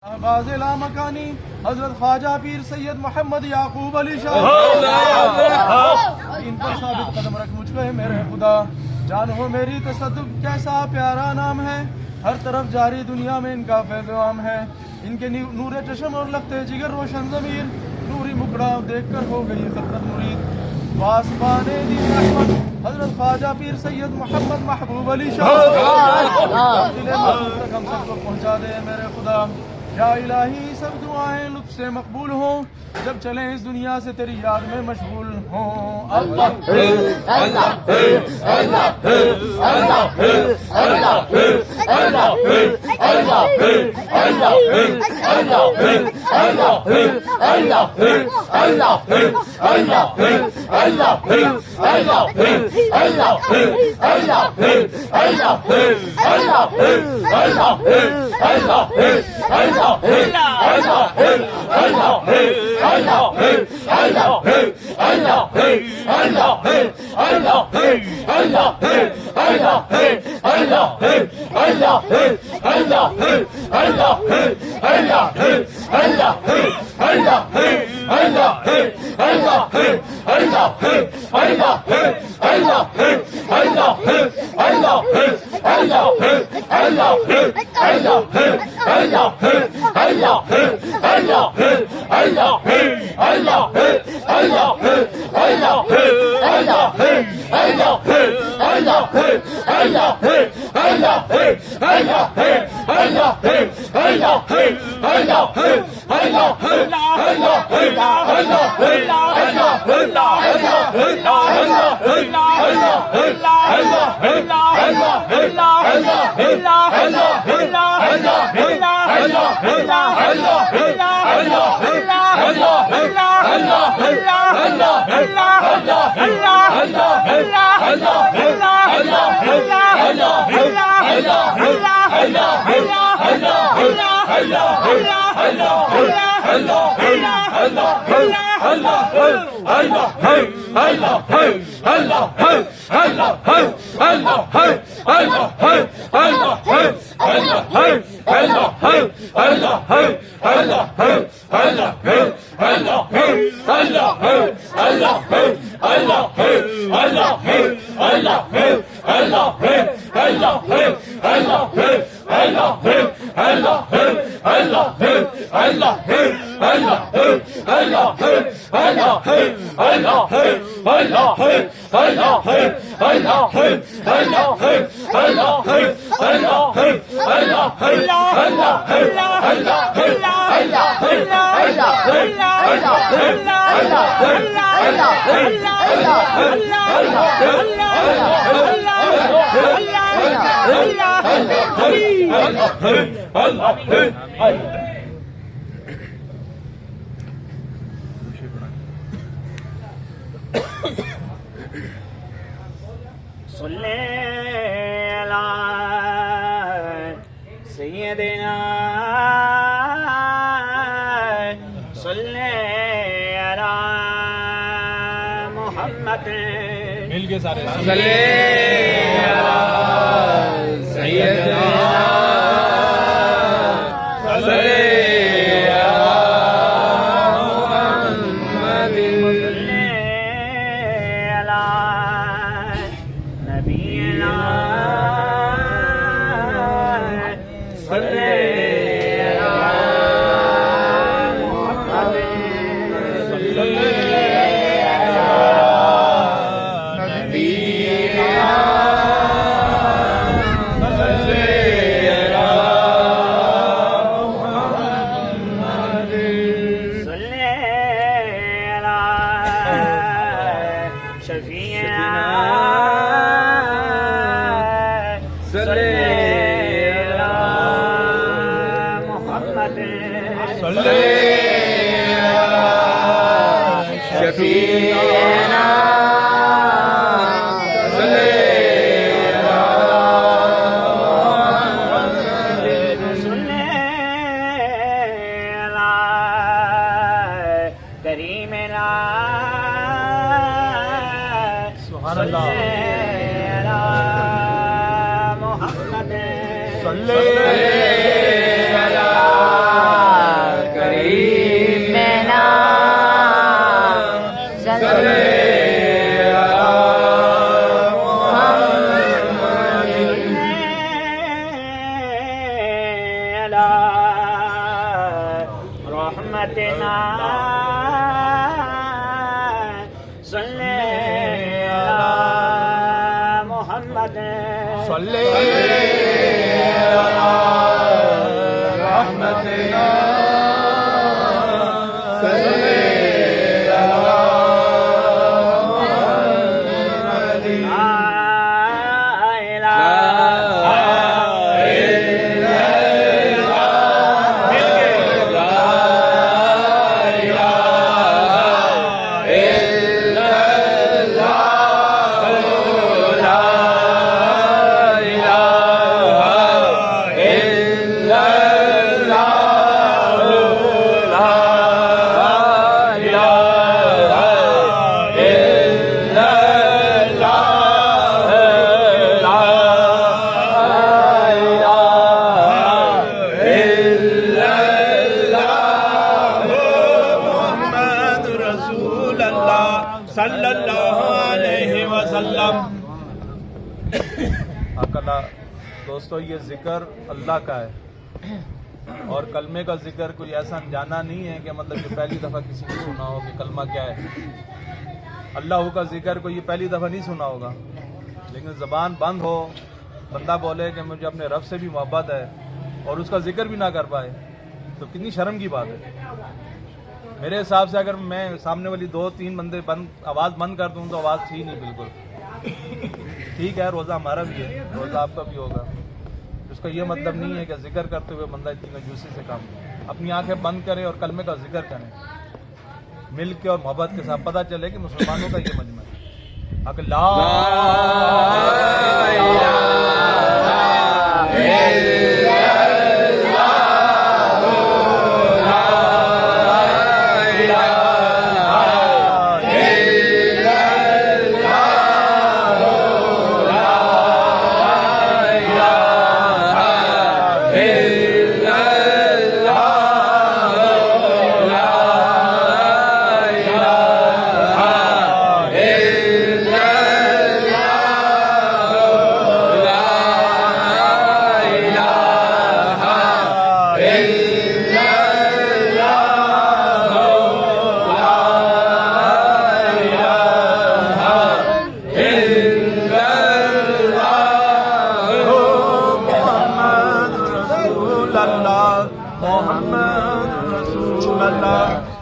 बाज़िला मकानी हजरत ख्वाजा पीर सैयद मोहम्मद याकूब अली शाह इन पर साबित कदम रख मुझको है मेरे खुदा। जान हो मेरी तसद्दुक कैसा प्यारा नाम है, हर तरफ जारी दुनिया में इनका फैज़ आम है। इनके नूरे चश्म और लफ्ते जिगर रोशन ज़मीर, नूरी मुकड़ा देख कर हो गई खतरत मुरीद। वासबाने दीन अहमद हजरत ख्वाजा पीर सैयद मोहम्मद महबूब अली शाह जिले मसूद तक हम सबको पहुँचा दे मेरे खुदा। या इलाही सब दुआएं लुत्फ से मकबूल हों, जब चलें इस दुनिया से तेरी याद में मशगूल हों। अल्लाह अल्लाह अल्लाह अल्लाह अल्लाह अल्लाह अल्लाह अल्लाह अल्लाह अल्लाह अल्लाह अल्लाह अल्लाह अल्लाह मिल के सारे सल्ले अला रहमतना सल्ले अला मोहम्मद सल्ले अला रहमतना सल्ले अला अकला दोस्तों, ये ज़िक्र अल्लाह का है और कलमे का ज़िक्र कोई ऐसा अनजाना नहीं है कि मतलब कि पहली दफ़ा किसी ने सुना हो कि कलमा क्या है। अल्लाह का ज़िक्र कोई ये पहली दफ़ा नहीं सुना होगा, लेकिन ज़बान बंद हो, बंदा बोले कि मुझे अपने रब से भी मोहब्बत है और उसका ज़िक्र भी ना कर पाए तो कितनी शर्म की बात है। मेरे हिसाब से अगर मैं सामने वाली 2-3 बंदे आवाज़ बंद कर दूँ तो आवाज़ थी नहीं बिल्कुल। ठीक है, रोज़ा हमारा भी है, रोज़ा आपका भी होगा। उसका ये मतलब नहीं है कि जिक्र करते हुए बंदा इतनी कंजूसी से काम करे। अपनी आंखें बंद करे और कलमे का जिक्र करें मिल के और मोहब्बत के साथ। पता चले कि मुसलमानों का ये मजमा है। अकला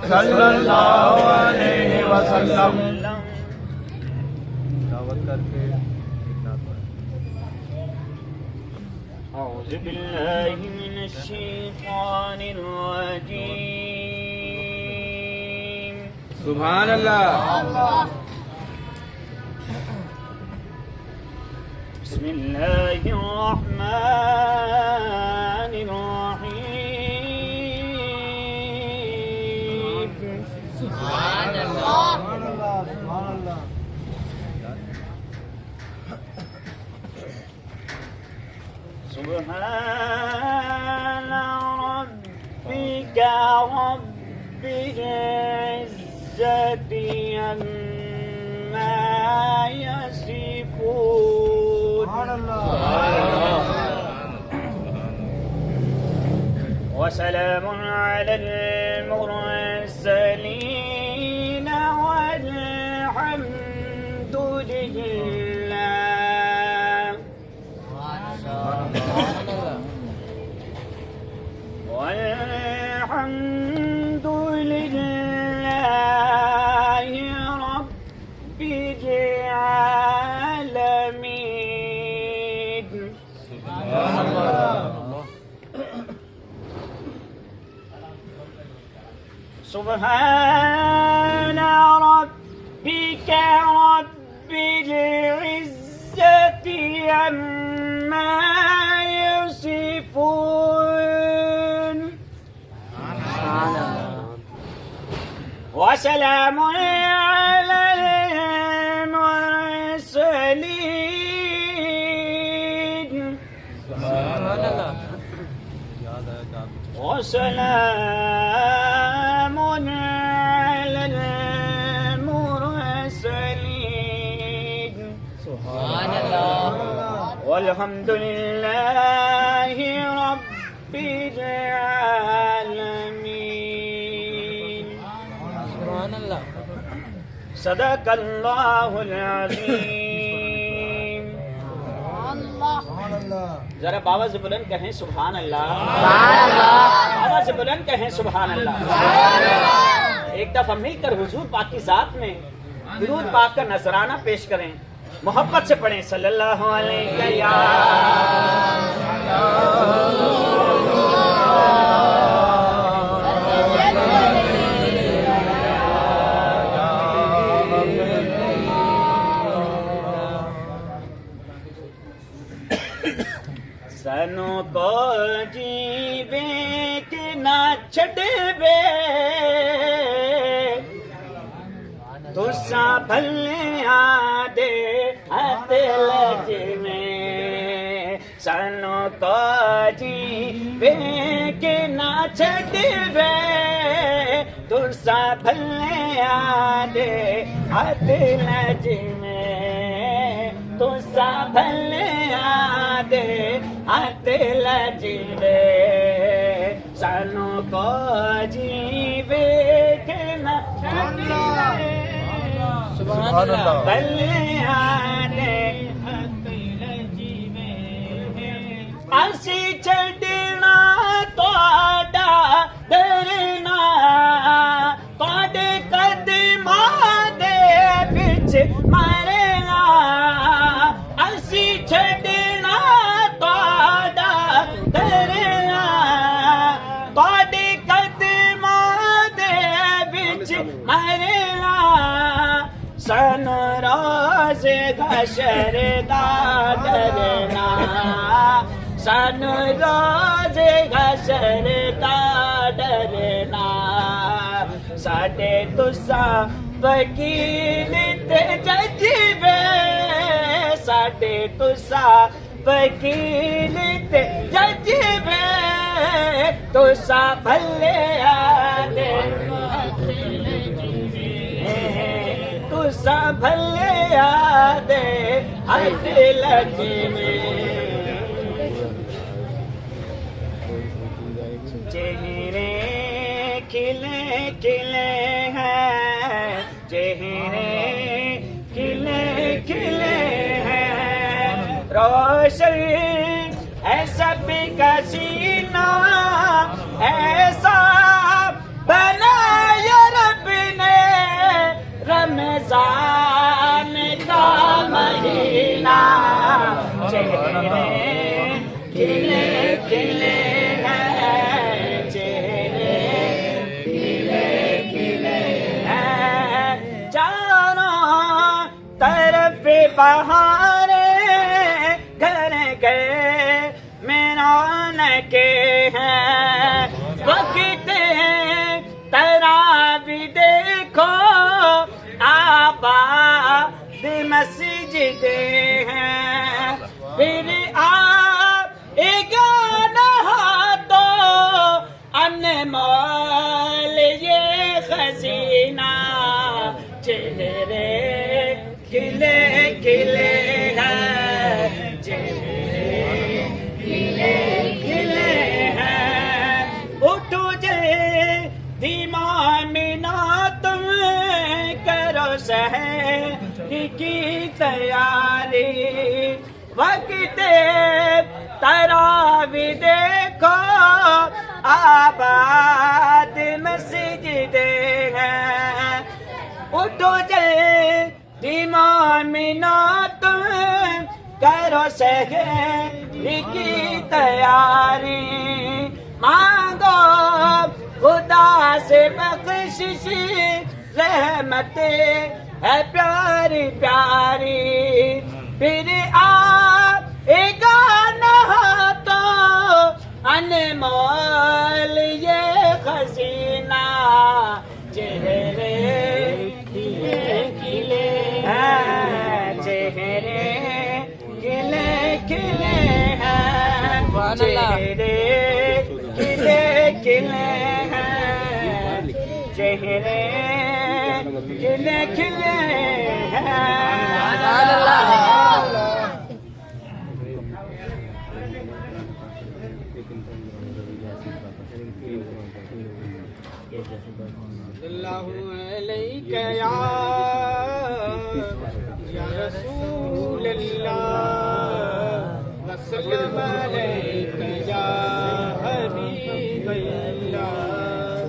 सल्लल्लाहु अलैहि वसल्लम। दावत करके अऊज़ु बिल्लाहि मिनश शैतानिर रजीम। सुभान अल्लाह। बिस्मिल्लाहिर रहमानिर रहीम। सुभान अल्लाह। सुभान रब्बिका रब्बिल इज्जति अम्मा यसिफून व सलामुन अलल मुरसलीन वल्हम्दु लिल्लाह। والحمد لله رب العالمين। سبحان ربك رب العزة عما يصفون وسلام على المرسلين وسلام على المرسلين سبحان الله والحمد لله رب العالمين। सदकल्लाहुल अज़ीम। जरा बाबा से बुलंद कहें सुभान अल्लाह। बाबा से बुलंद कहें सुभान अल्लाह। एक दफा मिलकर हुजूर पाक की जात में दुरूद पाक का नजराना पेश करें, मोहब्बत से पढ़ें सल्लल्लाहु अलैहि सनो को जीवे के ना छड़वे तुसा भले आदे लज में। सनो को जीवे के ना छड़वे तुसा भले आदे लज में। तुसा भले आदे लजवे सानू को जीवे के ना सुभान अल्लाह। भले आदे लजवे असी छड़ना तोड़ा डरना तोड़े कदमा दे बिच मरना। असी छड़ना तोड़ा डरना तोड़े कदमा दे बिच मरना। सन रोज हशर दा डरना सन रोज हशर दा डरना। साडे तुसा वकील ते जज वे साडे तुसा वकील ते जज वे तुसा भले आदे तुसा भले आदे हथ लजवे। चेहरे खिले खिले हैं चेहरे खिले खिले हैं रोशन है सब का सीना ऐसा बनाया रब ने रमजान का महीना। चेहरे खिले खिले हैं चेहरे खिले खिले हैं चारों तरफ बहारे घर गए मेरान के हैं। वक्त तरावी देखो आबाद मस्जिद हैं। फिर एक गाना तो अनमोल ये खजीना। चेहरे खिले खिले हैं चेहरे खिले खिले हैं। उठो जे दीमान ना तुम करो सहर की तैयारी। वक्त तरावी देखो आबाद मस्जिद हैं। उठो जल्दी मोमिनो तुम करो सहर की तैयारी। मांगो खुदा से बख्शिश रहमत है प्यारी प्यारी। फिर एक गाना तो अनमोल ये खजीना। चेहरे खिले खिले हैं चेहरे खिले खिले हैं चेहरे खिले खिले हैं चेहरे खिले खिले हैं। सल्लल्लाहु अलैहि या रसूल अल्लाह वसल्लम अलैका या हबीब अल्लाह।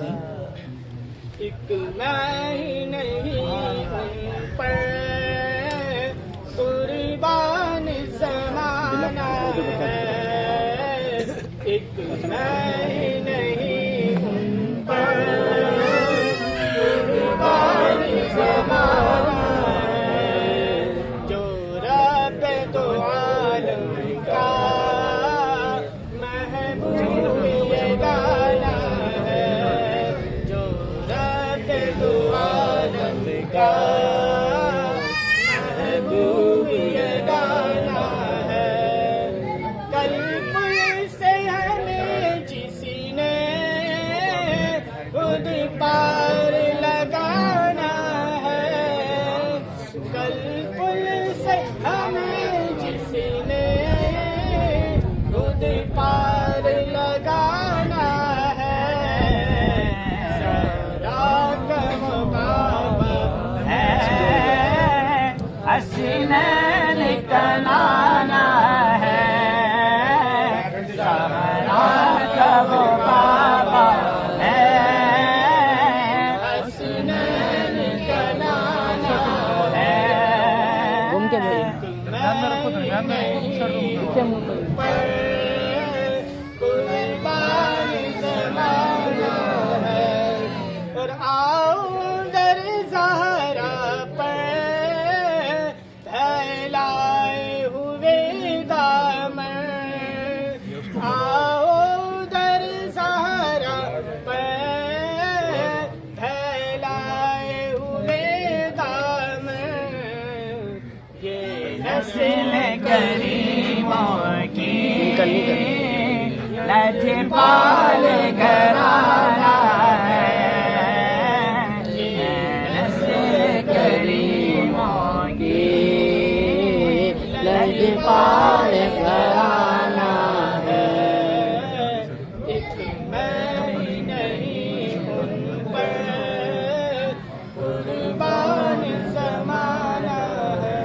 एक मैं ही नहीं उन पर कुर्बान ज़माना है, एक मैं ही नहीं उन पर कुर्बान ज़माना है, जो रब दो आलम का महबूब ये गाना है, जो रब दो आलम का महबूब ये गाना है। कल पुल से हमें जिसी ने खुद पार लगाना है, कल पुल से हमें जिसी ने खुद पार लगाना है। सारा का मुकाबला है हसीनैन का नाना है, सारा का मुकाबला है हसीनैन का नाना है। कुर्बान ज़माना है, और आओ दर ज़हरा पर फैलाए हुए दामन, आओ दर ज़हरा पर फैलाए हुए दामन, ये नस्ल करीमों की लजपाल घराना है, ये नस्ल करीमों की लजपाल घराना है। एक मैं ही नहीं उन पर कुर्बान ज़माना है।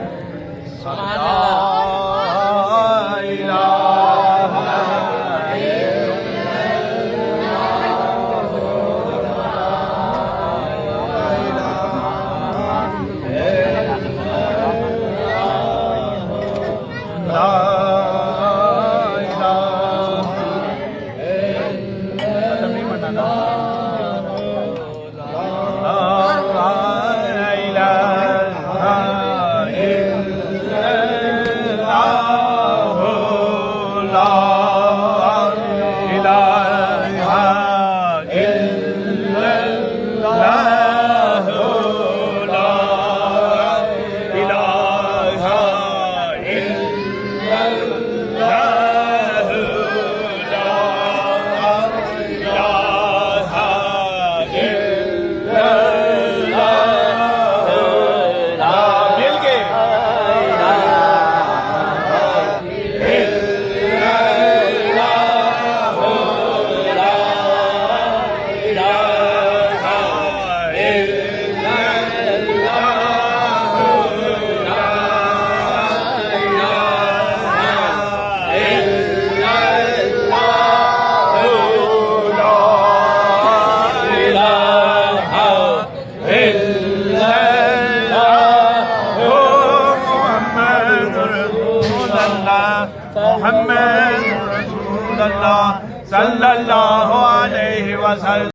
मोहम्मद रसूलुल्लाह सल्लल्लाहु अलैहि वसल्लम।